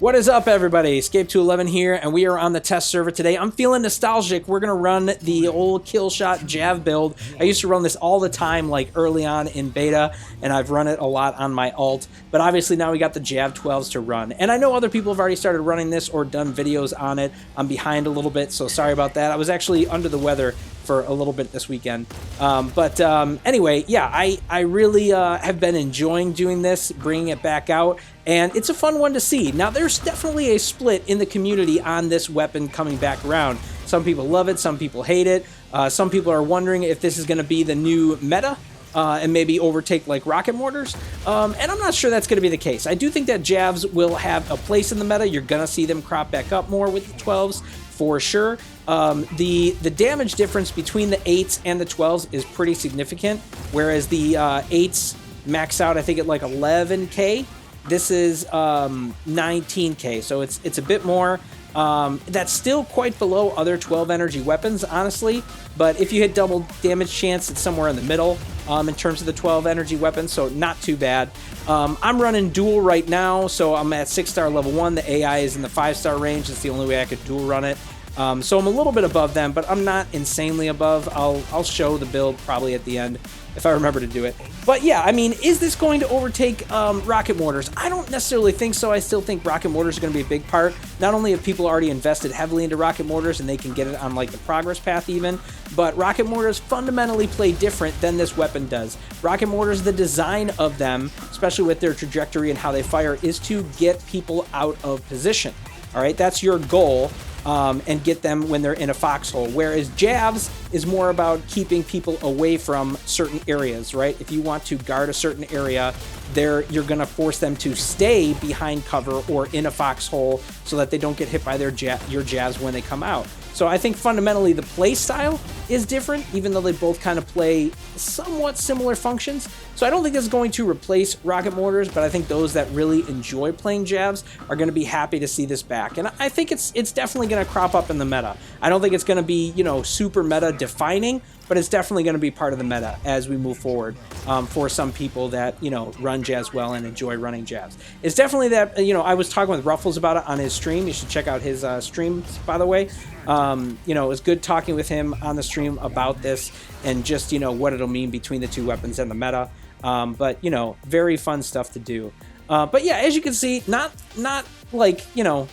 What is up, everybody? Escape211 here, and we are on the test server today. I'm feeling nostalgic. We're going to run the old killshot Jav build. I used to run this all the time, like early on in beta, and I've run it a lot on my alt. But obviously now we got the Jav 12s to run. And I know other people have already started running this or done videos on it. I'm behind a little bit, so sorry about that. I was actually under the weather for a little bit this weekend. Anyway, yeah, I really have been enjoying doing this, bringing it back out, and it's a fun one to see. Now, there's definitely a split in the community on this weapon coming back around. Some people love it, some people hate it. Some people are wondering if this is going to be the new meta and maybe overtake like Rocket Mortars. And I'm not sure that's going to be the case. I do think that Javs will have a place in the meta. You're going to see them crop back up more with the 12s. For sure. The damage difference between the 8s and the 12s is pretty significant, whereas the 8s max out, I think, at like 11k. This is 19k, so it's a bit more. That's still quite below other 12 energy weapons, honestly, but if you hit double damage chance, it's somewhere in the middle in terms of the 12 energy weapons, so not too bad. I'm running dual right now, so I'm at 6-star level 1. The AI is in the 5-star range. It's the only way I could dual run it. So I'm a little bit above them, but I'm not insanely above. I'll show the build probably at the end if I remember to do it. But yeah, I mean, is this going to overtake Rocket Mortars? I don't necessarily think so. I still think Rocket Mortars are going to be a big part. Not only have people already invested heavily into Rocket Mortars and they can get it on like the progress path even, but Rocket Mortars fundamentally play different than this weapon does. Rocket Mortars, the design of them, especially with their trajectory and how they fire, is to get people out of position. All right, that's your goal. And get them when they're in a foxhole. Whereas Javs is more about keeping people away from certain areas, right? If you want to guard a certain area, you're going to force them to stay behind cover or in a foxhole so that they don't get hit by your Javs when they come out. So I think fundamentally the play style is different, even though they both kind of play somewhat similar functions. So I don't think it's going to replace Rocket Mortars, but I think those that really enjoy playing Javs are going to be happy to see this back. And I think it's definitely going to crop up in the meta. I don't think it's going to be, you know, super meta defining, but it's definitely going to be part of the meta as we move forward for some people that, you know, run Javs well and enjoy running Javs. It's definitely that, you know, I was talking with Ruffles about it on his stream. You should check out his streams, by the way. You know, it was good talking with him on the stream about this and just, you know, what it'll mean between the two weapons and the meta. But, you know, very fun stuff to do. But yeah, as you can see, not like, you know,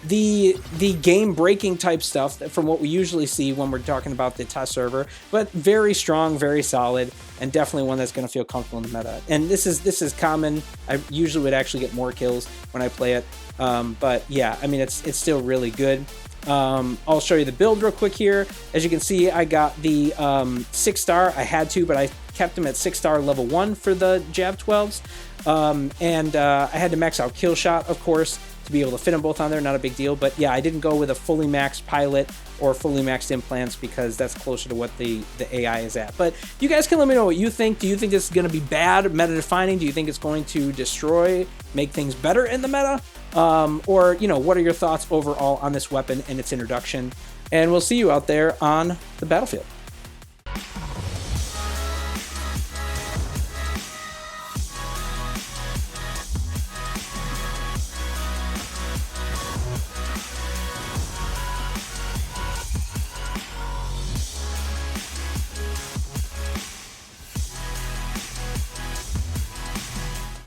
the game-breaking type stuff from what we usually see when we're talking about the test server, but very strong, very solid, and definitely one that's going to feel comfortable in the meta. And this is common. I usually would actually get more kills when I play it. But yeah, I mean, it's still really good. I'll show you the build real quick here. As you can see, I got the 6-star. I had to, but I kept them at 6-star level 1 for the Jav 12s. I had to max out killshot, of course, to be able to fit them both on there. Not a big deal, but yeah, I didn't go with a fully maxed pilot or fully maxed implants because that's closer to what the AI is at. But you guys can let me know what you think. Do you think this is going to be bad, meta defining? Do you think it's going to destroy, make things better in the meta? Or, you know, what are your thoughts overall on this weapon and its introduction? And we'll see you out there on the battlefield.